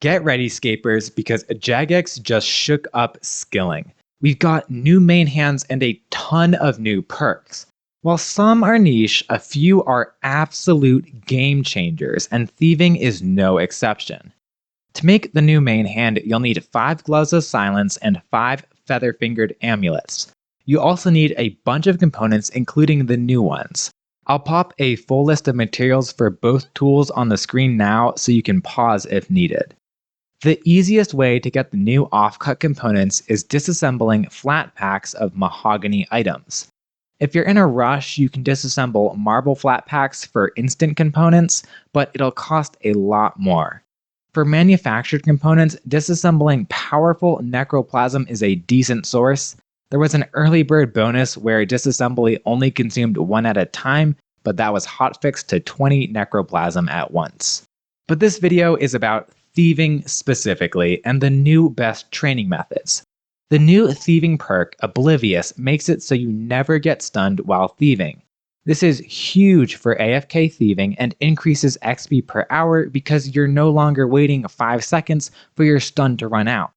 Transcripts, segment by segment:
Get ready, Scapers, because Jagex just shook up skilling. We've got new main hands and a ton of new perks. While some are niche, a few are absolute game changers, and Thieving is no exception. To make the new main hand, you'll need 5 Gloves of Silence and 5 Feather-Fingered Amulets. You also need a bunch of components, including the new ones. I'll pop a full list of materials for both tools on the screen now so you can pause if needed. The easiest way to get the new offcut components is disassembling flat packs of mahogany items. If you're in a rush, you can disassemble marble flat packs for instant components, but it'll cost a lot more. For manufactured components, disassembling powerful necroplasm is a decent source. There was an early bird bonus where disassembly only consumed 1 at a time, but that was hotfixed to 20 necroplasm at once. But this video is about thieving specifically, and the new best training methods. The new thieving perk, Oblivious, makes it so you never get stunned while thieving. This is huge for AFK thieving and increases XP per hour because you're no longer waiting 5 seconds for your stun to run out.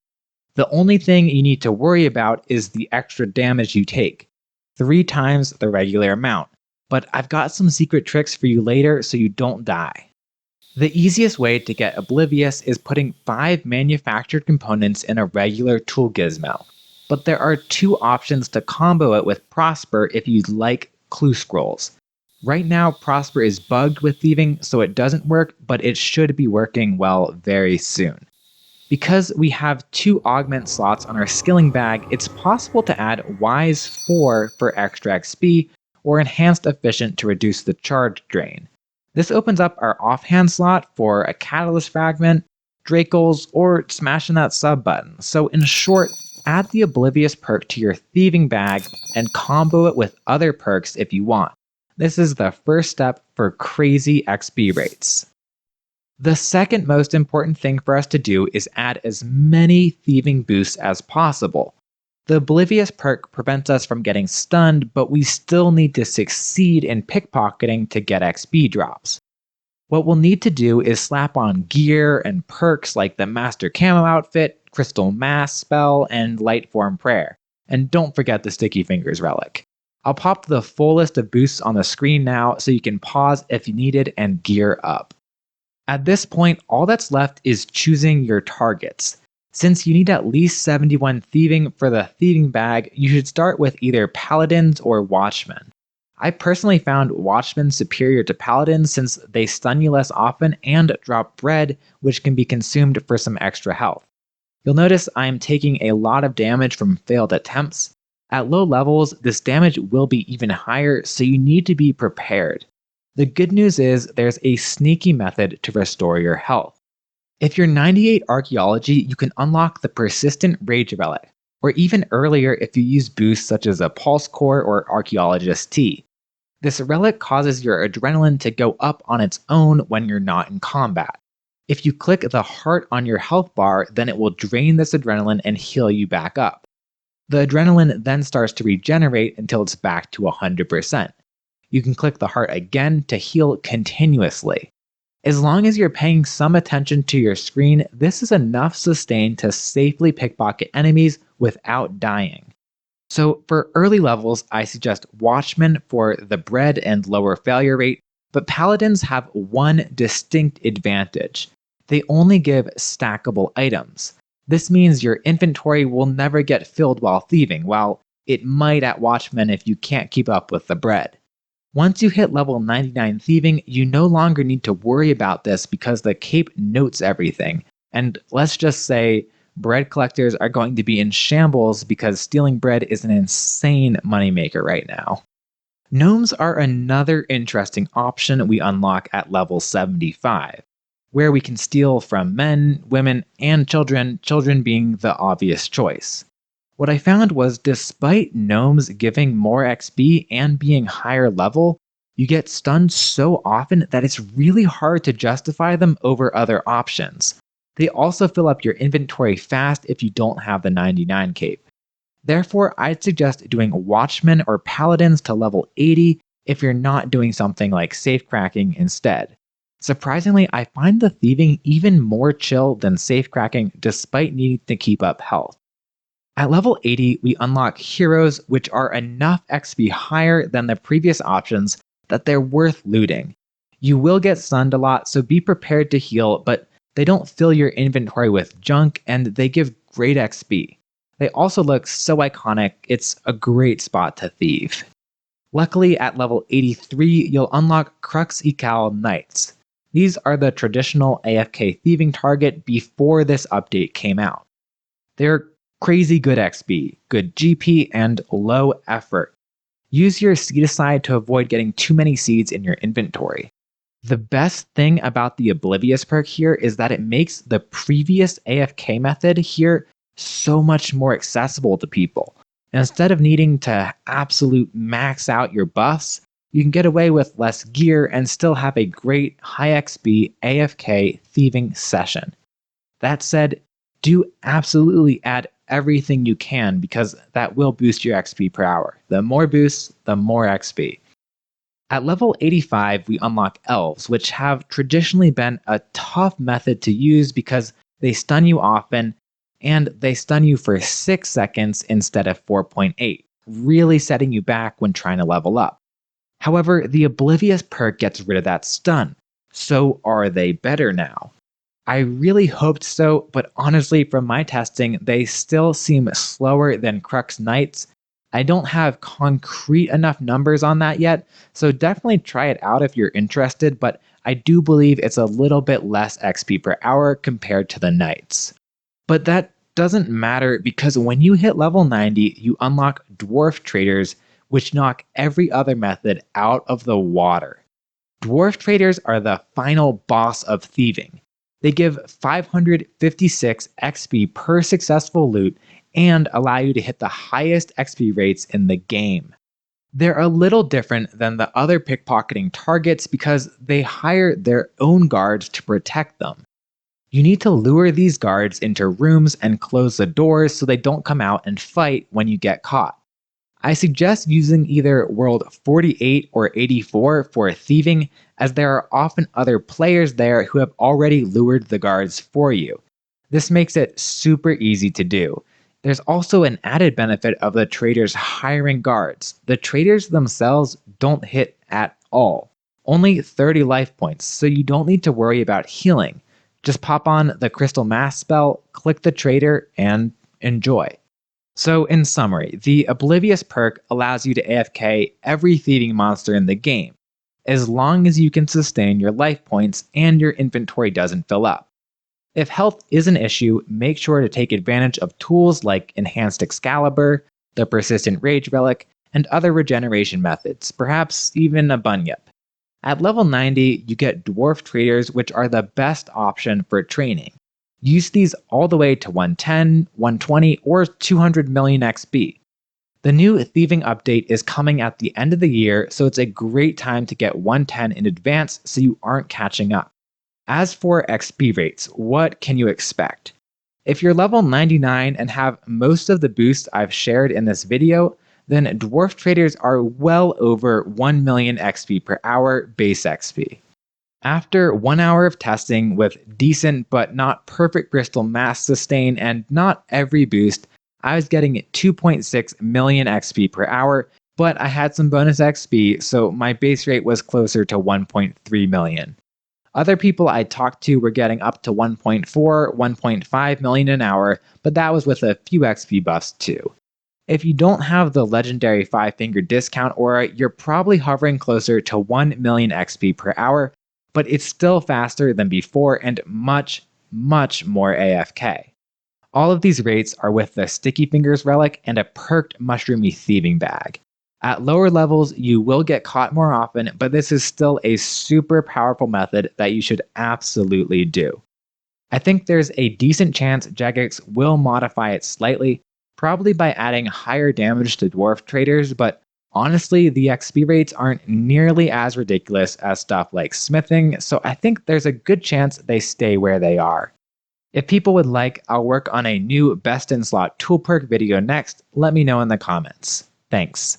The only thing you need to worry about is the extra damage you take, 3 times the regular amount, but I've got some secret tricks for you later so you don't die. The easiest way to get Oblivious is putting 5 manufactured components in a regular tool gizmo, but there are 2 options to combo it with Prosper if you'd like clue scrolls. Right now, Prosper is bugged with thieving, so it doesn't work, but it should be working well very soon. Because we have 2 augment slots on our skilling bag, it's possible to add Wise 4 for extra XP, or Enhanced Efficient to reduce the charge drain. This opens up our offhand slot for a Catalyst Fragment, Dracos, or smashing that sub button. So in short, add the Oblivious perk to your thieving bag and combo it with other perks if you want. This is the first step for crazy XP rates. The second most important thing for us to do is add as many thieving boosts as possible. The Oblivious perk prevents us from getting stunned, but we still need to succeed in pickpocketing to get XP drops. What we'll need to do is slap on gear and perks like the Master Camo outfit, Crystal Mass spell, and Light Form Prayer. And don't forget the Sticky Fingers relic. I'll pop the full list of boosts on the screen now so you can pause if you need it and gear up. At this point, all that's left is choosing your targets. Since you need at least 71 thieving for the thieving bag, you should start with either paladins or watchmen. I personally found watchmen superior to paladins since they stun you less often and drop bread, which can be consumed for some extra health. You'll notice I am taking a lot of damage from failed attempts. At low levels, this damage will be even higher, so you need to be prepared. The good news is there's a sneaky method to restore your health. If you're 98 Archaeology, you can unlock the Persistent Rage Relic, or even earlier if you use boosts such as a Pulse Core or Archaeologist T. This relic causes your adrenaline to go up on its own when you're not in combat. If you click the heart on your health bar, then it will drain this adrenaline and heal you back up. The adrenaline then starts to regenerate until it's back to 100%. You can click the heart again to heal continuously. As long as you're paying some attention to your screen, this is enough sustain to safely pickpocket enemies without dying. So for early levels, I suggest Watchmen for the bread and lower failure rate, but Paladins have one distinct advantage. They only give stackable items. This means your inventory will never get filled while thieving, while it might at Watchmen if you can't keep up with the bread. Once you hit level 99 thieving, you no longer need to worry about this because the cape notes everything. And let's just say, bread collectors are going to be in shambles because stealing bread is an insane moneymaker right now. Gnomes are another interesting option we unlock at level 75, where we can steal from men, women, and children being the obvious choice. What I found was despite gnomes giving more XP and being higher level, you get stunned so often that it's really hard to justify them over other options. They also fill up your inventory fast if you don't have the 99 cape. Therefore, I'd suggest doing Watchmen or Paladins to level 80 if you're not doing something like safecracking instead. Surprisingly, I find the thieving even more chill than safecracking despite needing to keep up health. At level 80, we unlock heroes which are enough XP higher than the previous options that they're worth looting. You will get stunned a lot, so be prepared to heal, but they don't fill your inventory with junk and they give great XP. They also look so iconic, it's a great spot to thieve. Luckily, at level 83, you'll unlock Krux Ecal Knights. These are the traditional AFK thieving target before this update came out. They're crazy good XP, good GP, and low effort. Use your seed aside to avoid getting too many seeds in your inventory. The best thing about the Oblivious perk here is that it makes the previous AFK method here so much more accessible to people. Instead of needing to absolute max out your buffs, you can get away with less gear and still have a great high XP AFK thieving session. That said, do absolutely add everything you can because that will boost your XP per hour. The more boosts, the more XP. At level 85, we unlock elves, which have traditionally been a tough method to use because they stun you often and they stun you for 6 seconds instead of 4.8, really setting you back when trying to level up. However, the Oblivious perk gets rid of that stun, so are they better now? I really hoped so, but honestly, from my testing, they still seem slower than Krux Knights. I don't have concrete enough numbers on that yet, so definitely try it out if you're interested, but I do believe it's a little bit less XP per hour compared to the Knights. But that doesn't matter because when you hit level 90, you unlock Dwarf Traders, which knock every other method out of the water. Dwarf Traders are the final boss of thieving. They give 556 XP per successful loot and allow you to hit the highest XP rates in the game. They're a little different than the other pickpocketing targets because they hire their own guards to protect them. You need to lure these guards into rooms and close the doors so they don't come out and fight when you get caught. I suggest using either World 48 or 84 for thieving, as there are often other players there who have already lured the guards for you. This makes it super easy to do. There's also an added benefit of the traders hiring guards. The traders themselves don't hit at all. Only 30 life points, so you don't need to worry about healing. Just pop on the Crystal Mass spell, click the trader, and enjoy. So in summary, the Oblivious perk allows you to AFK every thieving monster in the game, as long as you can sustain your life points and your inventory doesn't fill up. If health is an issue, make sure to take advantage of tools like Enhanced Excalibur, the Persistent Rage Relic, and other regeneration methods, perhaps even a Bunyip. At level 90, you get Dwarf Traders, which are the best option for training. Use these all the way to 110, 120, or 200 million XP. The new Thieving update is coming at the end of the year, so it's a great time to get 110 in advance so you aren't catching up. As for XP rates, what can you expect? If you're level 99 and have most of the boosts I've shared in this video, then Dwarf Traders are well over 1 million XP per hour base XP. After 1 hour of testing with decent but not perfect crystal mass sustain and not every boost, I was getting 2.6 million XP per hour, but I had some bonus XP, so my base rate was closer to 1.3 million. Other people I talked to were getting up to 1.4, 1.5 million an hour, but that was with a few XP buffs too. If you don't have the legendary 5-finger discount aura, you're probably hovering closer to 1 million XP per hour, but it's still faster than before and much, much more AFK. All of these rates are with the Sticky Fingers relic and a perked mushroomy thieving bag. At lower levels, you will get caught more often, but this is still a super powerful method that you should absolutely do. I think there's a decent chance Jagex will modify it slightly, probably by adding higher damage to Dwarf Traders, but honestly, the XP rates aren't nearly as ridiculous as stuff like smithing, so I think there's a good chance they stay where they are. If people would like, I'll work on a new best in slot tool perk video next. Let me know in the comments. Thanks.